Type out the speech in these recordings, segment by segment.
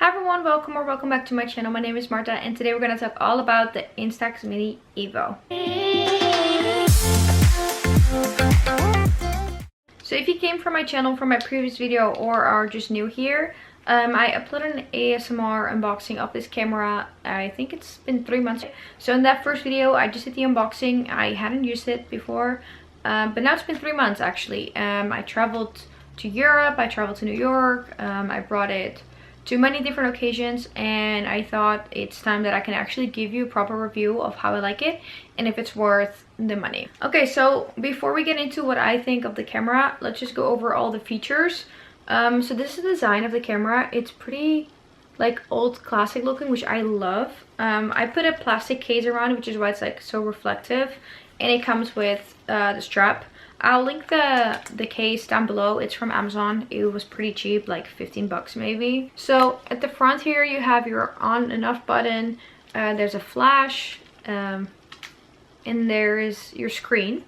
Hi everyone, welcome back to my channel. My name is Marta and today we're going to talk all about the Instax Mini Evo. So if you came from my channel from my previous video or are just new here, I uploaded an ASMR unboxing of this camera. I think it's been 3 months. So in that first video I just did the unboxing. I hadn't used it before, but now it's been 3 months actually. I traveled to Europe, I traveled to New York, I brought it to many different occasions, and I thought it's time that I can actually give you a proper review of how I like it and if it's worth the money. Okay, so before we get into what I think of the camera, let's just go over all the features. So this is the design of the camera. It's pretty like old classic looking, which I love. I put a plastic case around it, which is why it's like so reflective, and it comes with the strap. I'll link the case down below. It's from Amazon. It was pretty cheap, like 15 bucks maybe. So at the front here you have your on and off button. There's a flash, and there is your screen.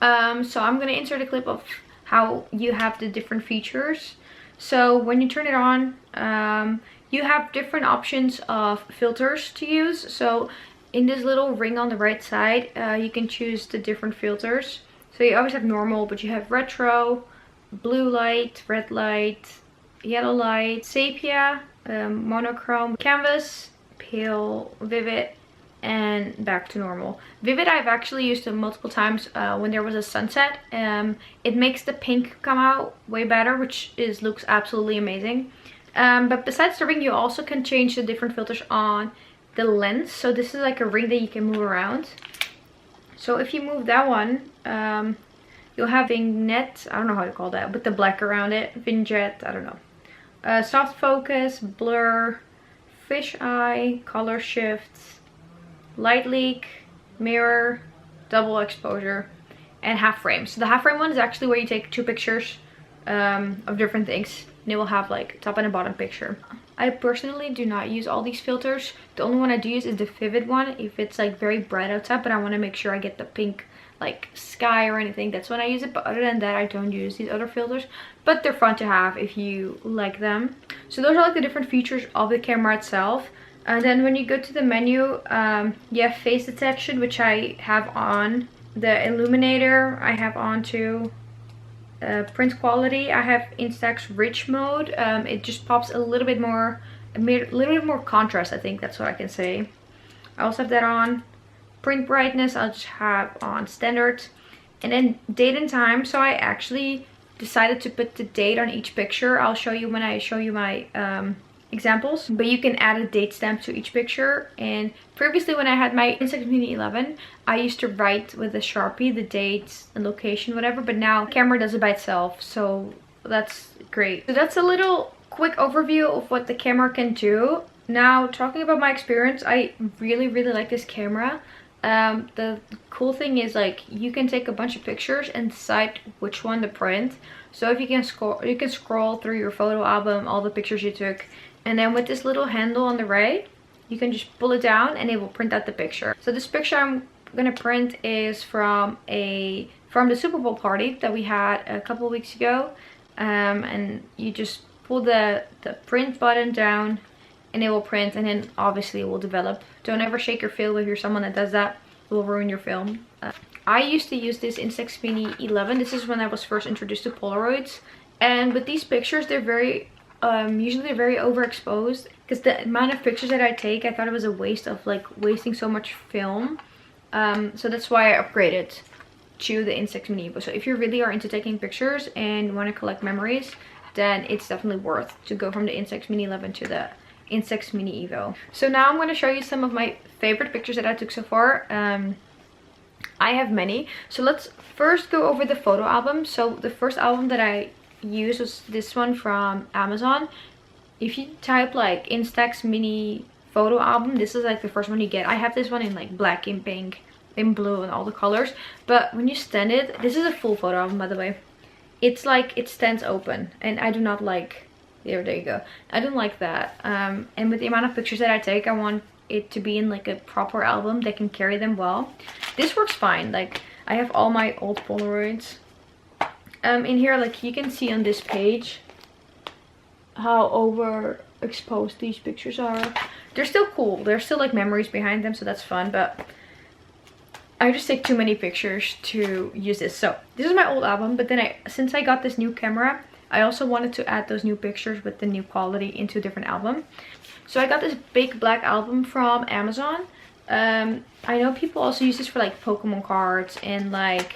So I'm gonna insert a clip of how you have the different features. So when you turn it on, you have different options of filters to use. So in this little ring on the right side, you can choose the different filters. So you always have normal, but you have retro, blue light, red light, yellow light, sepia, monochrome, canvas, pale, vivid, and back to normal. Vivid I've actually used it multiple times when there was a sunset. It makes the pink come out way better, which looks absolutely amazing. But besides the ring, you also can change the different filters on the lens. So this is like a ring that you can move around. So if you move that one, you'll have vignette, I don't know how to call that, but the black around it, vignette, I don't know. Soft focus, blur, fisheye, color shifts, light leak, mirror, double exposure, and half frame. So the half frame one is actually where you take 2 pictures of different things, and it will have like top and a bottom picture. I personally do not use all these filters. The only one I do use is the Vivid one if it's like very bright outside, but I want to make sure I get the pink like sky or anything. That's when I use it, but other than that I don't use these other filters, but they're fun to have if you like them. So those are like the different features of the camera itself. And then when you go to the menu, you have face detection, which I have on. The illuminator I have on too. Print quality, I have Instax rich mode. It just pops a little bit more, contrast, I think that's what I can say. I also have that on. Print brightness I'll just have on standard. And then date and time, so I actually decided to put the date on each picture. I'll show you when I show you my examples, but you can add a date stamp to each picture. And previously when I had my Instax Mini 11, I used to write with a Sharpie the dates and location, whatever, but now the camera does it by itself, so that's great. So that's a little quick overview of what the camera can do. Now talking about my experience, I really like this camera. The cool thing is like you can take a bunch of pictures and decide which one to print. So if you can scroll through your photo album, all the pictures you took, and then with this little handle on the right, you can just pull it down and it will print out the picture. So this picture I'm gonna print is from the Super Bowl party that we had a couple weeks ago. And you just pull the print button down and it will print, and then obviously it will develop. Don't ever shake your film if you're someone that does that. It will ruin your film. I used to use this Instax Mini 11. This is when I was first introduced to Polaroids. And with these pictures, they're very usually they're very overexposed, because the amount of pictures that I take, I thought it was a waste of like wasting so much film. So that's why I upgraded to the Instax Mini Evo. So if you really are into taking pictures and want to collect memories, then it's definitely worth to go from the Instax Mini 11 to the Instax Mini Evo. So now I'm going to show you some of my favorite pictures that I took so far. I have many. So let's first go over the photo album. So the first album that I used was this one from Amazon. If you type like Instax Mini photo album, this is like the first one you get. I have this one in like black and pink and blue and all the colors, but when you stand it, this is a full photo album, by the way. It's like it stands open, and I do not like, there you go, I don't like that. And with the amount of pictures that I take, I want it to be in like a proper album that can carry them well. This works fine. Like I have all my old Polaroids in here. Like you can see on this page how exposed these pictures are. They're still cool. There's still like memories behind them, so that's fun, but I just take too many pictures to use this. So this is my old album, but then since I got this new camera, I also wanted to add those new pictures with the new quality into a different album. So I got this big black album from Amazon. I know people also use this for like Pokemon cards and like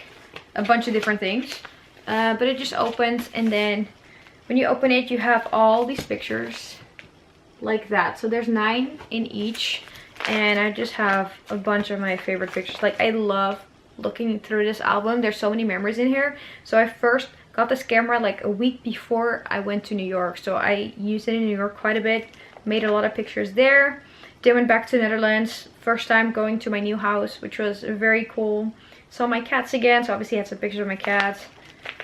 a bunch of different things. But it just opens, and then when you open it, you have all these pictures like that. So there's 9 in each, and I just have a bunch of my favorite pictures. Like, I love looking through this album. There's so many memories in here. So I first got this camera like a week before I went to New York, so I used it in New York quite a bit, made a lot of pictures there. Then went back to the Netherlands, first time going to my new house, which was very cool. Saw my cats again, so obviously I had some pictures of my cats,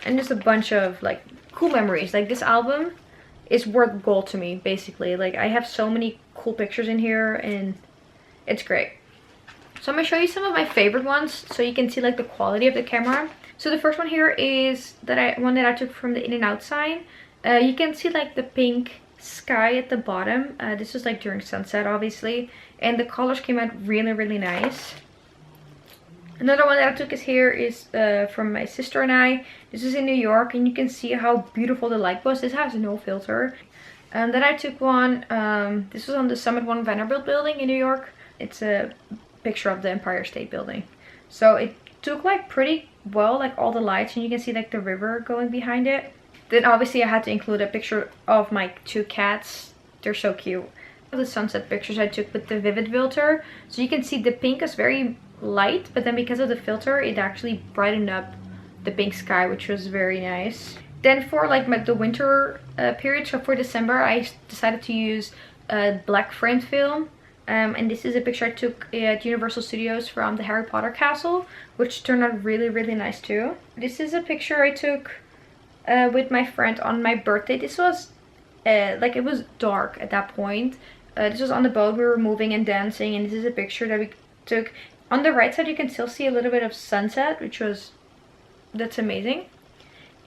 and just a bunch of like cool memories. Like, this album is worth gold to me, basically. Like, I have so many cool pictures in here, and it's great. So I'm gonna show you some of my favorite ones so you can see like the quality of the camera. So the first one here is one that I took from the In-N-Out sign. You can see like the pink sky at the bottom. This was like during sunset, obviously, and the colors came out really, really nice. Another one that I took is from my sister and I. This is in New York, and you can see how beautiful the light was. This has no filter. And then I took one, this was on the Summit One Vanderbilt building in New York. It's a picture of the Empire State Building. So it took like pretty well, like all the lights, and you can see like the river going behind it. Then obviously I had to include a picture of my 2 cats. They're so cute. The sunset pictures I took with the Vivid filter. So you can see the pink is very light, but then because of the filter, it actually brightened up the pink sky, which was very nice. Then for like the winter period, so for December, I decided to use black framed film. And this is a picture I took at Universal Studios from the Harry Potter castle, which turned out really, really nice too. This is a picture I took with my friend on my birthday. This was like, it was dark at that point. This was on the boat. We were moving and dancing, and this is a picture that we took. On the right side you can still see a little bit of sunset, that's amazing.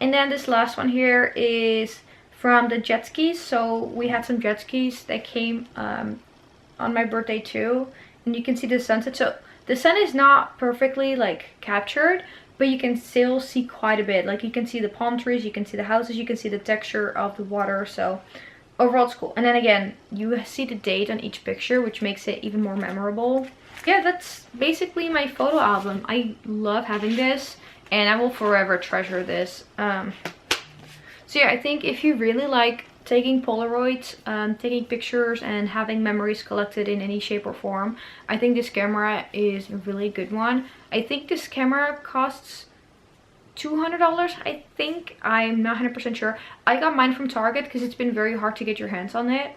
And then this last one here is from the jet skis. So we had some jet skis that came on my birthday too, and you can see the sunset. So the sun is not perfectly like captured, but you can still see quite a bit. Like, you can see the palm trees, you can see the houses, you can see the texture of the water. So overall it's cool. And then again, you see the date on each picture, which makes it even more memorable. Yeah, that's basically my photo album. I love having this, and I will forever treasure this. So yeah, I think if you really like taking Polaroids, taking pictures and having memories collected in any shape or form, I think this camera is a really good one. I think this camera costs $200, I think. I'm not 100% sure. I got mine from Target because it's been very hard to get your hands on it.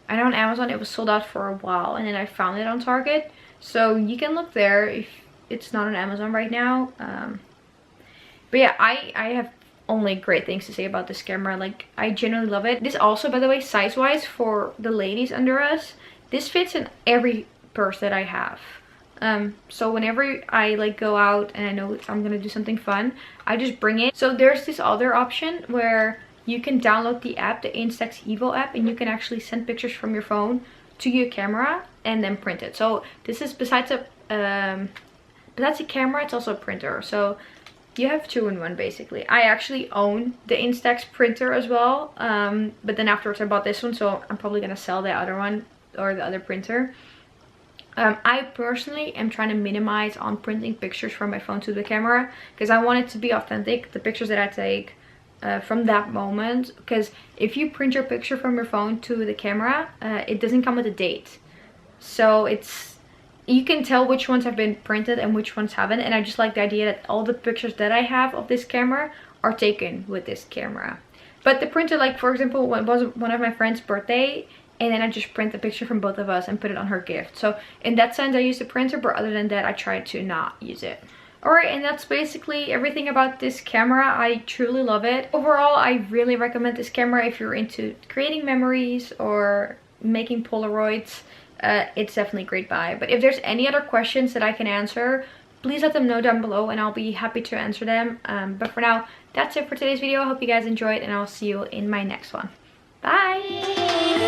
I know on Amazon it was sold out for a while, and then I found it on Target. So you can look there if it's not on Amazon right now. But yeah, I have only great things to say about this camera. Like, I genuinely love it. This also, by the way, size wise, for the ladies under us, this fits in every purse that I have. So whenever I like go out and I know I'm gonna do something fun, I just bring it. So there's this other option where you can download the app, the Instax Evo app, and you can actually send pictures from your phone to your camera and then print it. So this is besides a camera, it's also a printer. So you have 2-in-1 basically. I actually own the Instax printer as well, but then afterwards I bought this one, so I'm probably gonna sell the other one, or the other printer. I personally am trying to minimize on printing pictures from my phone to the camera, because I want it to be authentic, the pictures that I take from that moment. Because if you print your picture from your phone to the camera, it doesn't come with a date, so you can tell which ones have been printed and which ones haven't. And I just like the idea that all the pictures that I have of this camera are taken with this camera. But the printer, like for example, when it was one of my friend's birthday, and then I just print the picture from both of us and put it on her gift. So in that sense I use the printer, but other than that I try to not use it. Alright, and that's basically everything about this camera. I truly love it. Overall, I really recommend this camera if you're into creating memories or making Polaroids. It's definitely a great buy. But if there's any other questions that I can answer, please let them know down below and I'll be happy to answer them. But for now, that's it for today's video. I hope you guys enjoyed, and I'll see you in my next one. Bye!